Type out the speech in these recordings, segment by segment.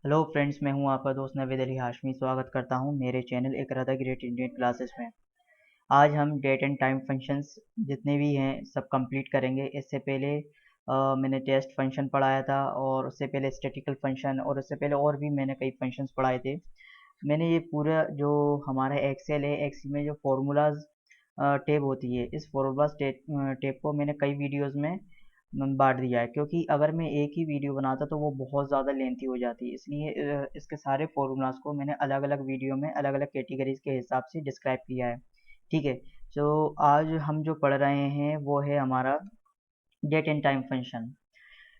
Hello friends, मैं हूं आपका दोस्त नवेद अली हाशमी। स्वागत करता हूं मेरे चैनल इकरादा ग्रेट इंडियन क्लासेस में। आज हम डेट एंड टाइम फंक्शंस जितने भी हैं सब कंप्लीट करेंगे। इससे पहले मैंने टेस्ट फंक्शन पढ़ाया था, और उससे पहले स्टैटिकल फंक्शन, और उससे पहले और भी मैंने कई फंक्शंस पढ़ाए थे। मैंने ये पूरा जो हमारा एक्सेल है, एक्सेल में जो फार्मूलाज टेब होती है, इस फार्मूलाज टेब को मैंने कई वीडियोस में बांट दिया है, क्योंकि अगर मैं एक ही वीडियो बनाता तो वो बहुत ज़्यादा लेंथी हो जाती। इसलिए इसके सारे फॉर्मूलाज को मैंने अलग अलग वीडियो में अलग अलग कैटेगरीज के हिसाब से डिस्क्राइब किया है। ठीक है। तो आज हम जो पढ़ रहे हैं वो है हमारा date and time function.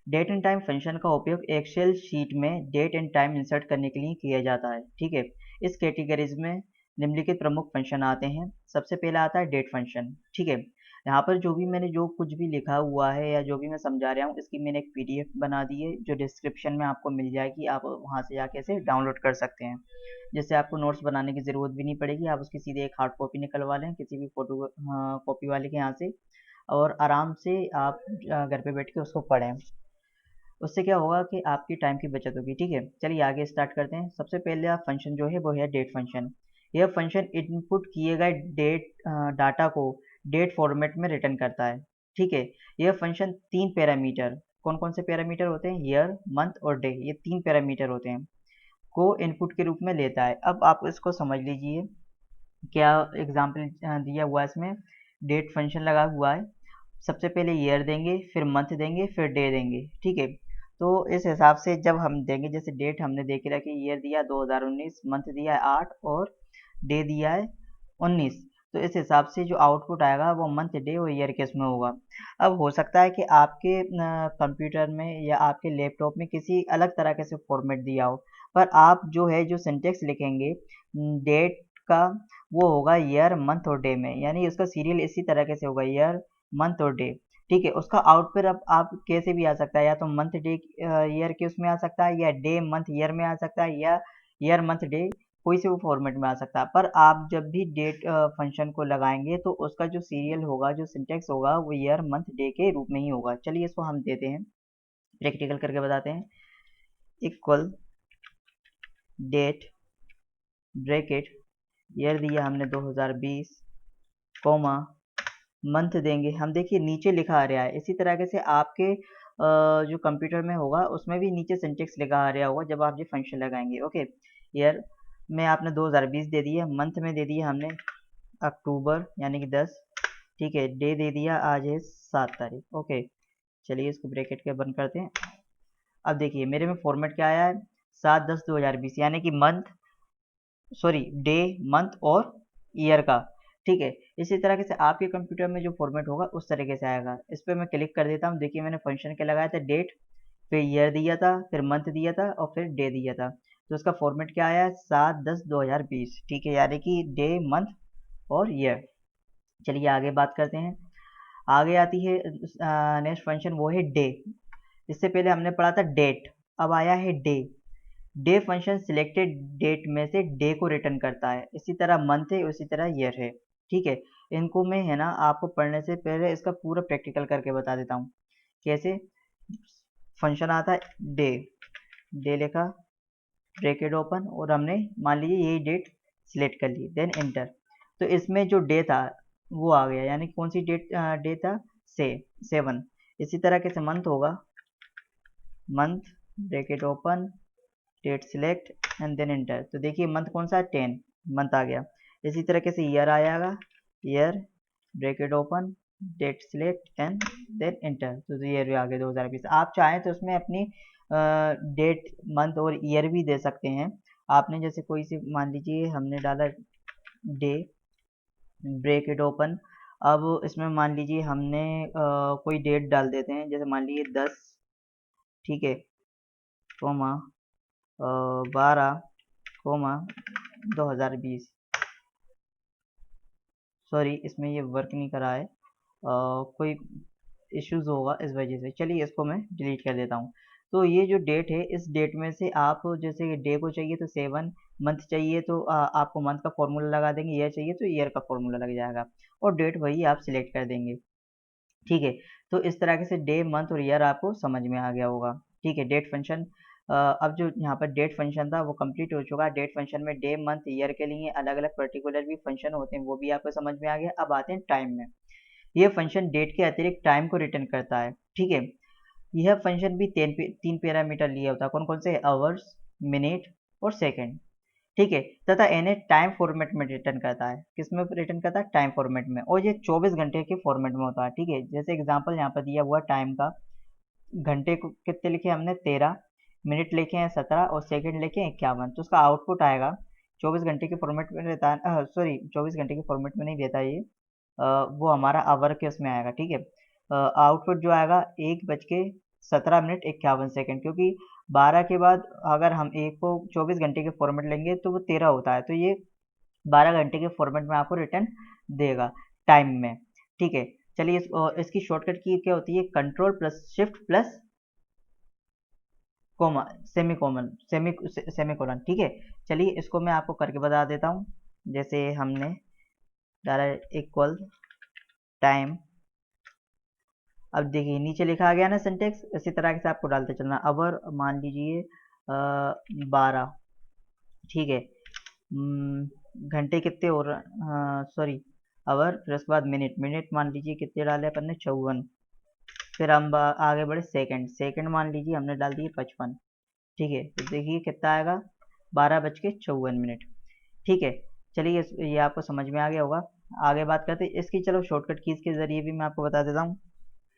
Date and time function का उपयोग एक्सेल शीट में डेट एंड टाइम इंसर्ट करने के लिए किया जाता है। ठीक है। इस कैटेगरीज में निम्नलिखित प्रमुख फंक्शन आते हैं। सबसे पहला आता है डेट फंक्शन। ठीक है। यहाँ पर जो भी मैंने जो कुछ भी लिखा हुआ है या जो भी मैं समझा रहा हूँ, इसकी मैंने एक पीडीएफ बना दी है जो डिस्क्रिप्शन में आपको मिल जाएगी। आप वहाँ से जाके इसे डाउनलोड कर सकते हैं, जिससे आपको नोट्स बनाने की ज़रूरत भी नहीं पड़ेगी। आप उसकी सीधे एक हार्ड कॉपी निकलवा लें किसी भी फोटो कॉपी वाले के यहाँ से, और आराम से आप घर पे बैठ के उसको पढ़ें। उससे क्या होगा कि आपकी टाइम की बचत होगी। ठीक है, चलिए आगे स्टार्ट करते हैं। सबसे पहले फंक्शन जो है वो है डेट फंक्शन। यह फंक्शन इनपुट किए गए डाटा को डेट फॉर्मेट में रिटर्न करता है। ठीक है। यह फंक्शन तीन पैरामीटर, कौन कौन से पैरामीटर होते हैं, ईयर, मंथ और डे, ये तीन पैरामीटर होते हैं, को इनपुट के रूप में लेता है। अब आप इसको समझ लीजिए, क्या एग्जाम्पल दिया हुआ है इसमें। डेट फंक्शन लगा हुआ है, सबसे पहले ईयर देंगे, फिर मंथ देंगे, फिर डे देंगे। ठीक है। तो इस हिसाब से जब हम देंगे, जैसे डेट हमने दे के रखी, ईयर दिया 2019, मंथ दिया है 8 और डे दिया है 19। तो इस हिसाब से जो आउटपुट आएगा वो मंथ, डे और ईयर के इसमें होगा। अब हो सकता है कि आपके कंप्यूटर में या आपके लैपटॉप में किसी अलग तरह के से फॉर्मेट दिया हो, पर आप जो है जो सिंटेक्स लिखेंगे डेट का, वो होगा ईयर, मंथ और डे में, यानी उसका सीरियल इसी तरह से होगा, ईयर, मंथ और डे। ठीक है। उसका आउटपुट अब आप कैसे भी आ सकता है, या तो मंथ डे ईयर के उसमें आ सकता है, या डे मंथ ईयर में आ सकता है, या ईयर मंथ डे कोई से भी फॉर्मेट में आ सकता है। पर आप जब भी डेट फंक्शन को लगाएंगे तो उसका जो सीरियल होगा, जो सिंटेक्स होगा, वो ईयर, मंथ, डे के रूप में ही होगा। चलिए इसको हम देते हैं, प्रैक्टिकल करके बताते हैं। इक्वल डेट, ब्रैकेट, ईयर दिया हमने 2020, कॉमा, मंथ देंगे हम। देखिए नीचे लिखा आ रहा है, इसी तरह से आपके जो कंप्यूटर में होगा उसमें भी नीचे सिंटेक्स लिखा आ रहा होगा जब आप ये फंक्शन लगाएंगे। ओके। ईयर में आपने 2020 दे दिया, मंथ में दे दिया हमने अक्टूबर यानी कि 10। ठीक है। डे दे दिया, आज है 7 तारीख। ओके। चलिए इसको ब्रैकेट के बंद करते हैं। अब देखिए मेरे में फॉर्मेट क्या आया है, 7/10/2020, यानी कि मंथ, सॉरी, डे, मंथ और ईयर का। ठीक है। इसी तरह से आपके कंप्यूटर में जो फॉर्मेट होगा उस तरीके से आएगा। इस पर मैं क्लिक कर देता हूँ। देखिए मैंने फंक्शन क्या लगाया था, डेट, फिर ईयर दिया था, फिर मंथ दिया था और फिर डे दिया था। तो उसका फॉर्मेट क्या आया है, 7/10/2020। ठीक है, यानी कि डे, मंथ और ईयर। चलिए आगे बात करते हैं। आगे आती है नेक्स्ट फंक्शन, वो है डे। इससे पहले हमने पढ़ा था डेट, अब आया है day. Day function selected date में से डे को रिटर्न करता है। इसी तरह मंथ है, उसी तरह ईयर है। ठीक है। इनको मैं है ना आपको पढ़ने से पहले इसका पूरा प्रैक्टिकल करके बता देता हूँ कैसे। फंक्शन आता है डे, डे लिखा, ब्रैकेट ओपन, और हमने मान लीजिए यही डेट सिलेक्ट कर ली, देन एंटर। तो इसमें जो डे था वो आ गया, यानी कौन सी डेट, डे था, से 7। इसी तरह से मंथ होगा, month, bracket open, date select and then enter. तो देखिए मंथ कौन सा है, 10, मंथ आ गया। इसी तरीके से ईयर आएगा, year, bracket open, date select and then enter. तो ईयर भी आ गया 2020। आप चाहें तो उसमें अपनी डेट, मंथ और ईयर भी दे सकते हैं। आपने जैसे कोई सी मान लीजिए हमने डाला डे, ब्रैकेट ओपन, अब इसमें मान लीजिए हमने कोई डेट डाल देते हैं, जैसे मान लीजिए 10, ठीक है, कोमा 12, कोमा 2020। सॉरी, इसमें ये वर्क नहीं कर रहा है, कोई इश्यूज होगा इस वजह से। चलिए इसको मैं डिलीट कर देता हूँ। तो ये जो डेट है, इस डेट में से आप जैसे डे को चाहिए तो 7, मंथ चाहिए तो आपको मंथ का फॉर्मूला लगा देंगे, ईयर चाहिए तो ईयर का फॉर्मूला लग जाएगा, और डेट वही आप सिलेक्ट कर देंगे। ठीक है। तो इस तरह से डे, मंथ और ईयर आपको समझ में आ गया होगा। ठीक है। डेट फंक्शन अब जो यहाँ पर डेट फंक्शन था वो कंप्लीट हो चुका है। डेट फंक्शन में डे मंथ ईयर के लिए अलग अलग पर्टिकुलर भी फंक्शन होते हैं, वो भी आपको समझ में आ गया। अब आते हैं टाइम में। यह फंक्शन डेट के अतिरिक्त टाइम को रिटर्न करता है, ठीक है। यह फंक्शन भी तीन पैरामीटर लिया होता है, कौन कौन से? आवर्स, मिनट और सेकेंड, ठीक है। तथा इन्हें टाइम फॉर्मेट में रिटर्न करता है। किस में रिटर्न करता है? टाइम फॉर्मेट में। और ये 24 घंटे के फॉर्मेट में होता है, ठीक है। जैसे एग्जांपल यहाँ पर दिया हुआ टाइम का, घंटे को कितने लिखे हमने? 13, मिनट लिखे हैं 17 और सेकंड लिखे हैं 51। तो उसका आउटपुट आएगा 24 घंटे के फॉर्मेट में रहता है, सॉरी 24 घंटे के फॉर्मेट में नहीं देता ये, वो हमारा आवर के उसमें आएगा, ठीक है। आउटपुट जो आएगा 1:17:51, क्योंकि 12 के बाद अगर हम एक को 24 घंटे के फॉर्मेट लेंगे तो वो 13 होता है, तो ये 12 घंटे के फॉर्मेट में आपको रिटर्न देगा टाइम में, ठीक है। चलिए इसकी शॉर्टकट की क्या होती है? Control plus shift plus comma semicolon, ठीक है। चलिए इसको मैं आपको करके बता देता हूँ। जैसे हमने डाला इक्वल टाइम, अब देखिए नीचे लिखा आ गया ना सिंटेक्स, इसी तरह से आपको डालते चलना। अवर मान लीजिए 12, ठीक है। घंटे कितने हो रहा, सॉरी आवर, फिर उसके बाद मिनट मान लीजिए कितने डाले अपन ने? 54। फिर हम आगे बढ़े सेकंड मान लीजिए हमने डाल दिए 55, ठीक है। तो देखिए कितना आएगा? 12:54, ठीक है। चलिए ये आपको समझ में आ गया होगा। आगे बात करते हैं इसकी। चलो शॉर्टकट कीज के जरिए भी मैं आपको बता देता हूँ।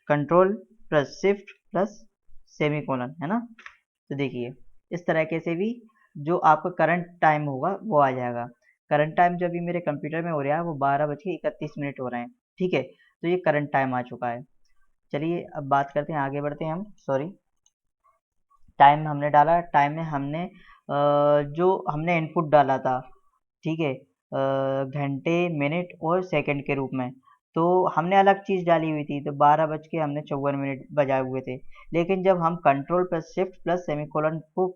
Control plus shift plus semi colon, है ना। तो देखिए इस तरीके से भी जो आपका करंट टाइम होगा वो आ जाएगा। करंट टाइम जो अभी मेरे कंप्यूटर में हो रहा है वो 12:31 हो रहे हैं, ठीक है। तो ये करंट टाइम आ चुका है। चलिए अब बात करते हैं, आगे बढ़ते हैं हम। सॉरी, टाइम हमने डाला, टाइम में हमने जो हमने इनपुट डाला था, ठीक है, घंटे, मिनट और सेकंड के रूप में, तो हमने अलग चीज़ डाली हुई थी। तो 12:54 बजाए हुए थे। लेकिन जब हम control plus shift plus semicolon को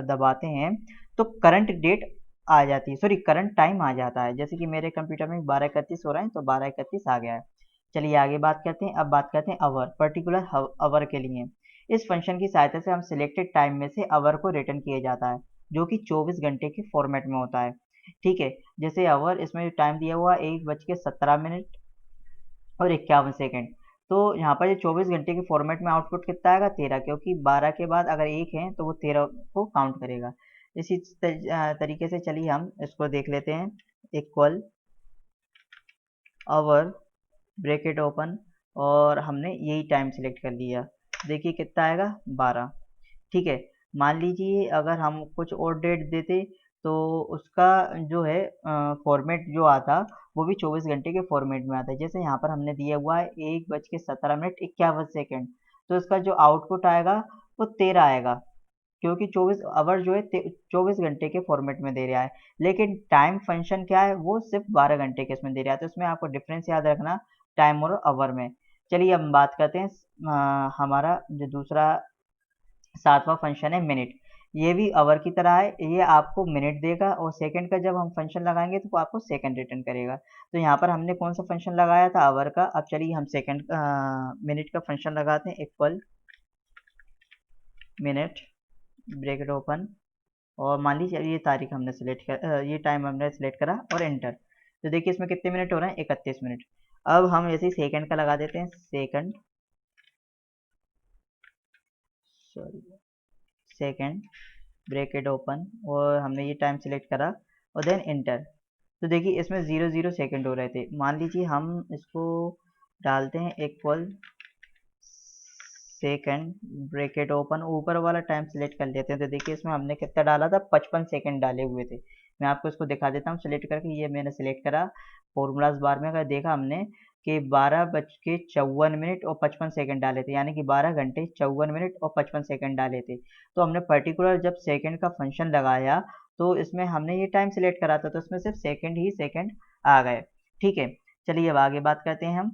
दबाते हैं तो करंट डेट आ जाती है, सॉरी करंट टाइम आ जाता है। जैसे कि मेरे कंप्यूटर में 12:31 हो रहा है तो 12:31 आ गया है। चलिए आगे बात करते हैं। अब बात करते हैं आवर, पर्टिकुलर आवर के लिए। इस फंक्शन की सहायता से हम सिलेक्टेड टाइम में से आवर को रिटर्न किया जाता है, जो कि 24 घंटे के फॉर्मेट में होता है, ठीक है। जैसे आवर, इसमें टाइम दिया हुआ 1:17 और 51 सेकेंड। तो यहाँ पर ये 24 घंटे के फॉर्मेट में आउटपुट कितना आएगा? 13, क्योंकि 12 के बाद अगर एक है तो वो 13 को काउंट करेगा। इसी तरीके से चलिए हम इसको देख लेते हैं। इक्वल आवर, ब्रैकेट ओपन, और हमने यही टाइम सिलेक्ट कर लिया। देखिए कितना आएगा? 12, ठीक है। मान लीजिए अगर हम कुछ और डेट देते तो उसका जो है फॉर्मेट जो आता वो भी 24 घंटे के फॉर्मेट में आता है। जैसे यहाँ पर हमने दिया हुआ है 1:17:51, तो इसका जो आउटपुट आएगा वो 13 आएगा, क्योंकि 24 आवर जो है 24 घंटे के फॉर्मेट में दे रहा है। लेकिन टाइम फंक्शन क्या है? वो सिर्फ 12 घंटे के इसमें दे रहा है। तो इसमें आपको डिफरेंस याद रखना टाइम और आवर में। चलिए अब बात करते हैं हमारा जो दूसरा 7वां फंक्शन है मिनट। ये भी आवर की तरह है, ये आपको मिनट देगा और सेकंड का जब हम फंक्शन लगाएंगे तो वो आपको सेकंड रिटर्न करेगा। तो यहाँ पर हमने कौन सा फंक्शन लगाया था? आवर का। अब चलिए हम सेकंड मिनट का फंक्शन लगाते हैं। इक्वल मिनट, ब्रैकेट ओपन, और मान लीजिए ये तारीख हमने सिलेक्ट कर, ये टाइम हमने सिलेक्ट करा और एंटर। तो देखिए इसमें कितने मिनट हो रहे हैं? 31 मिनट। अब हम ऐसे ही सेकंड का लगा देते हैं। Second, sorry second, bracket open, और हमने ये टाइम सिलेक्ट करा और देन एंटर। तो देखिए इसमें 00 सेकंड हो रहे थे। मान लीजिए हम इसको डालते हैं इक्वल सेकंड, ब्रैकेट ओपन, ऊपर वाला टाइम सिलेक्ट कर लेते हैं। तो देखिए इसमें हमने कितना डाला था? 55 सेकंड डाले हुए थे। मैं आपको इसको दिखा देता हूँ सिलेक्ट करके। ये मैंने सिलेक्ट करा फॉर्मूलाज बार में, अगर देखा हमने कि 12:54 और 55 सेकंड डाले थे, यानी कि 12 घंटे 54 मिनट और 55 सेकंड डाले थे। तो हमने पर्टिकुलर जब सेकंड का फंक्शन लगाया तो इसमें हमने ये टाइम सिलेक्ट करा था, तो इसमें सिर्फ सेकंड ही सेकंड आ गए, ठीक है। चलिए अब आगे बात करते हैं हम।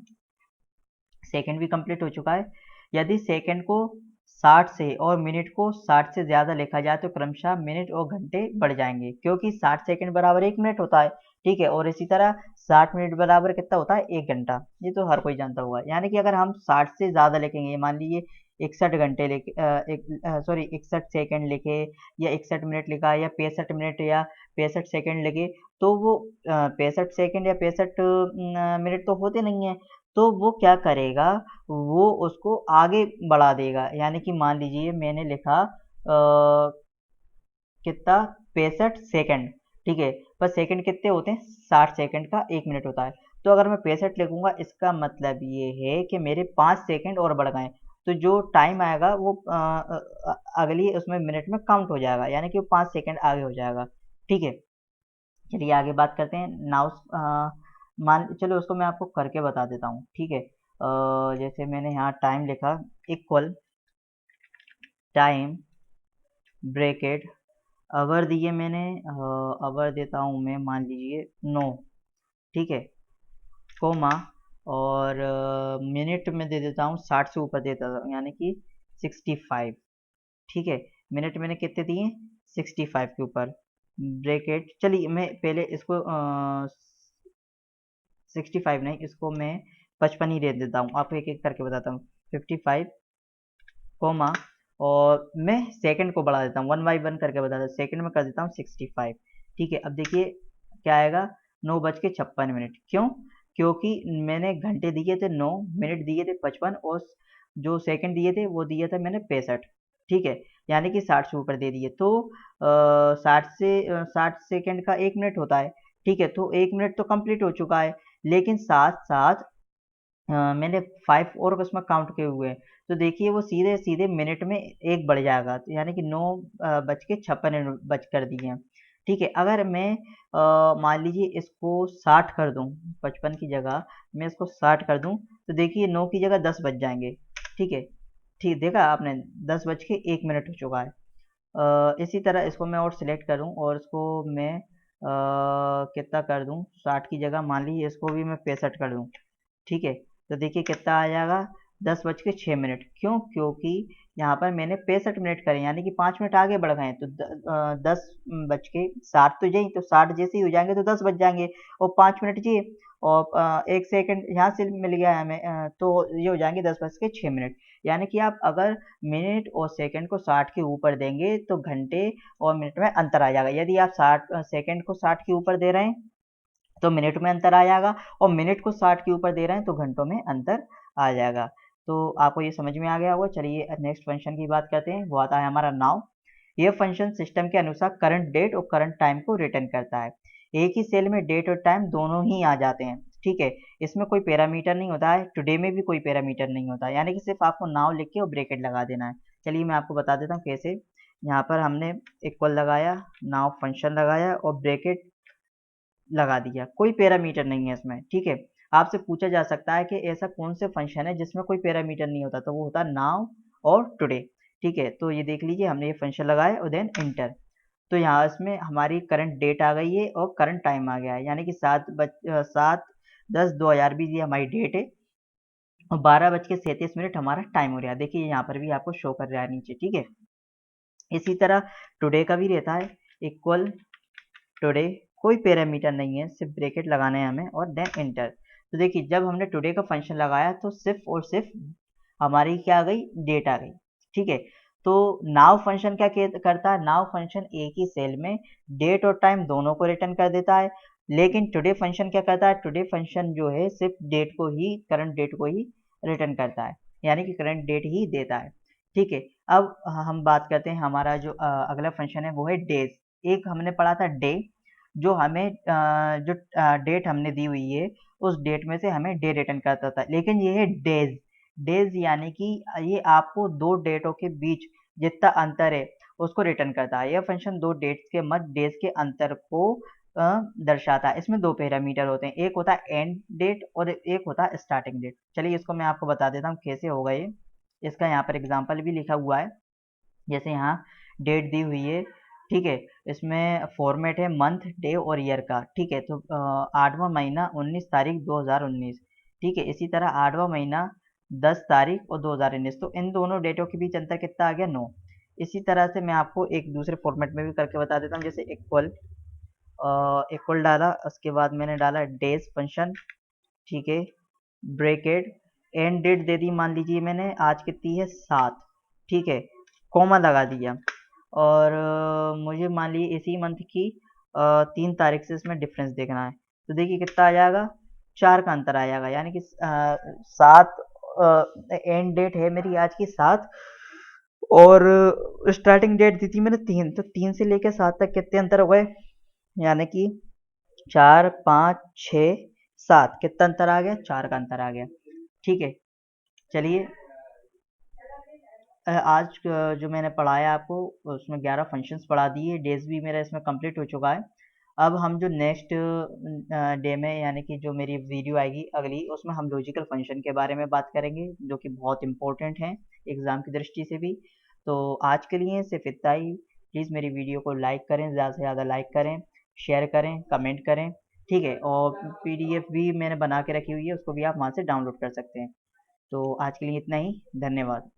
सेकंड भी कंप्लीट हो चुका है। यदि सेकंड को 60 से और मिनट को 60 से ज़्यादा लिखा जाए तो क्रमशः मिनट और घंटे बढ़ जाएंगे, क्योंकि 60 सेकंड बराबर 1 मिनट होता है, ठीक है। और इसी तरह 60 मिनट बराबर कितना होता है? 1 घंटा। ये तो हर कोई जानता होगा। यानी कि अगर हम 60 से ज़्यादा लिखेंगे, मान लीजिए 61 घंटे लिखे, सॉरी 61 सेकंड लिखे या 61 मिनट लिखा या 65 मिनट या 65 सेकंड लिखे, तो वो 65 सेकंड या 65 मिनट तो होते नहीं है। तो वो क्या करेगा, वो उसको आगे बढ़ा देगा। यानी कि मान लीजिए मैंने लिखा कितना 65 सेकंड, ठीक है, पर सेकंड कितने होते हैं, 60 सेकंड का 1 मिनट होता है। तो अगर मैं 65 लिखूंगा इसका मतलब ये है कि मेरे 5 सेकंड और बढ़ गए, तो जो टाइम आएगा वो अगली उसमें मिनट में काउंट हो जाएगा, यानी कि वो 5 सेकंड आगे हो जाएगा। ठीक है, चलिए आगे बात करते हैं। नाउ मान चलो उसको मैं आपको करके बता देता हूँ। ठीक है, जैसे मैंने यहाँ टाइम लिखा इक्वल टाइम ब्रेकेट, अवर दिए मैंने, अवर देता हूँ मैं मान लीजिए 9, ठीक है, कोमा, और मिनट में दे देता हूँ 60 से ऊपर देता हूँ, यानी कि 65। ठीक है, मिनट मैंने कितने दिए, 65 के ऊपर ब्रेकेट। चलिए मैं पहले इसको 65 नहीं, इसको मैं 55 ही दे देता हूँ, आपको एक एक करके बताता हूँ। 55 कोमा, और मैं सेकंड को बढ़ा देता हूँ, 1 बाई 1 करके बताता हूँ, सेकंड में कर देता हूँ 65। ठीक है, अब देखिए क्या आएगा, 9:56। क्यों, क्योंकि मैंने घंटे दिए थे 9, मिनट दिए थे 55, और जो सेकंड दिए थे वो दिया था मैंने 65। ठीक है, यानी कि 60 से ऊपर दे दिए, तो 60 सेकंड का 1 मिनट होता है। ठीक है, तो 1 मिनट तो कंप्लीट हो चुका है, लेकिन साथ साथ मैंने 5 और उसमें काउंट किए हुए हैं, तो देखिए वो सीधे सीधे मिनट में एक बढ़ जाएगा, तो यानी कि 9:56 बज कर दिए हैं। ठीक है, अगर मैं मान लीजिए इसको 60 कर दूं, 55 की जगह मैं इसको 60 कर दूं, तो देखिए 9 की जगह 10 बज जाएंगे। ठीक है, ठीक देखा आपने, 10:01 हो चुका है। इसी तरह इसको मैं और सिलेक्ट करूं और इसको मैं कितना कर दूं, 60 की जगह मान लीजिए इसको भी मैं 65 कर दूं। ठीक है, तो देखिए कितना आ जाएगा, 10:06। क्यों, क्योंकि यहाँ पर मैंने 65 मिनट करे, यानी कि 5 मिनट आगे बढ़ गए हैं, तो 10:60 तो यही, तो 60 जैसे ही हो जाएंगे तो 10 बज जाएंगे, और 5 मिनट जी, और 1 सेकंड यहाँ से मिल गया है हमें, तो ये हो जाएंगे 10:06। यानी कि आप अगर मिनट और सेकंड को 60 के ऊपर देंगे तो घंटे और मिनट में अंतर आ जाएगा। यदि आप 60 सेकंड को 60 के ऊपर दे रहे हैं तो मिनट में अंतर आ जाएगा, और मिनट को 60 के ऊपर दे रहे हैं तो घंटों में अंतर आ जाएगा। तो आपको ये समझ में आ गया होगा। चलिए नेक्स्ट फंक्शन की बात करते हैं, वो आता है हमारा नाउ। ये फंक्शन सिस्टम के अनुसार करंट डेट और करंट टाइम को रिटर्न करता है। एक ही सेल में डेट और टाइम दोनों ही आ जाते हैं। ठीक है, इसमें कोई पैरामीटर नहीं होता है, टुडे में भी कोई पैरामीटर नहीं होता है, यानी कि सिर्फ आपको नाउ लिख के और ब्रैकेट लगा देना है। चलिए मैं आपको बता देता हूँ कैसे। यहाँ पर हमने इक्वल लगाया, नाउ फंक्शन लगाया और ब्रैकेट लगा दिया, कोई पैरामीटर नहीं है इसमें। ठीक है, आपसे पूछा जा सकता है कि ऐसा कौन से फंक्शन है जिसमें कोई पैरामीटर नहीं होता, तो वो होता है नाउ और टुडे। ठीक है, तो ये देख लीजिए हमने ये फंक्शन लगाया और देन इंटर, तो यहाँ इसमें हमारी करंट डेट आ गई है और करंट टाइम आ गया है, यानी कि 7/10/2020 ये हमारी डेट है, और 12:37 हमारा टाइम हो रहा है। देखिए यहाँ पर भी आपको शो कर रहा है नीचे। ठीक है, इसी तरह टुडे का भी रहता है, इक्वल टुडे, कोई पैरामीटर नहीं है, सिर्फ ब्रैकेट लगाना है हमें और देन इंटर। तो देखिए जब हमने टुडे का फंक्शन लगाया तो सिर्फ और सिर्फ हमारी क्या आ गई, डेट आ गई। ठीक है, तो नाउ फंक्शन क्या करता है, नाउ फंक्शन एक ही सेल में डेट और टाइम दोनों को रिटर्न कर देता है, लेकिन टुडे फंक्शन क्या करता है, टुडे फंक्शन जो है सिर्फ डेट को ही, करंट डेट को ही रिटर्न करता है, यानी कि करंट डेट ही देता है। ठीक है, अब हम बात करते हैं हमारा जो अगला फंक्शन है वो है डेज। एक हमने पढ़ा था डे, जो हमें जो डेट हमने दी हुई है उस डेट में से हमें डे रिटर्न करता था, लेकिन ये है डेज। डेज यानी कि ये आपको दो डेटों के बीच जितना अंतर है उसको रिटर्न करता है। यह फंक्शन दो डेट्स के मध्य डेज के अंतर को दर्शाता है। इसमें दो पैरामीटर होते हैं, एक होता है एंड डेट और एक होता है स्टार्टिंग डेट। चलिए इसको मैं आपको बता देता हूँ कैसे होगा ये। इसका यहाँ पर एग्जाम्पल भी लिखा हुआ है, जैसे यहाँ डेट दी हुई है। ठीक है, इसमें फॉर्मेट है मंथ, डे और ईयर का। ठीक है, तो 8वां महीना 19 तारीख 2019। ठीक है, इसी तरह 8वां महीना 10 तारीख और 2019, तो इन दोनों डेटों के बीच अंतर कितना आ गया, 9। इसी तरह से मैं आपको एक दूसरे फॉर्मेट में भी करके बता देता हूँ, जैसे इक्वल, इक्वल डाला, उसके बाद मैंने डाला डेज फंक्शन। ठीक है, ब्रेकेट, एंड डेट दे दी मान लीजिए मैंने, आज कितनी है 7, ठीक है, कॉमा लगा दिया। और मुझे मान लीजिए इसी मंथ की 3 तारीख से इसमें डिफरेंस देखना है, तो देखिए कितना आ जाएगा, 4 का अंतर आ जाएगा, यानी कि 7 एंड डेट है मेरी आज की 7, और स्टार्टिंग डेट दी थी मैंने 3, तो 3 से लेकर 7 तक कितने अंतर हो गए, यानी कि 4 5 6 7, कितना अंतर आ गया, 4 का अंतर आ गया। ठीक है, चलिए आज जो मैंने पढ़ाया आपको उसमें 11 फंक्शंस पढ़ा दिए, डेज भी मेरा इसमें कंप्लीट हो चुका है। अब हम जो नेक्स्ट डे में, यानी कि जो मेरी वीडियो आएगी अगली, उसमें हम लॉजिकल फंक्शन के बारे में बात करेंगे, जो कि बहुत इंपॉर्टेंट है एग्ज़ाम की दृष्टि से भी। तो आज के लिए सिर्फ इतना ही। प्लीज़ मेरी वीडियो को लाइक करें, ज़्यादा से ज़्यादा लाइक करें, शेयर करें, कमेंट करें, ठीक है। और पीडीएफ भी मैंने बना के रखी हुई है, उसको भी आप वहाँ से डाउनलोड कर सकते हैं। तो आज के लिए इतना ही, धन्यवाद।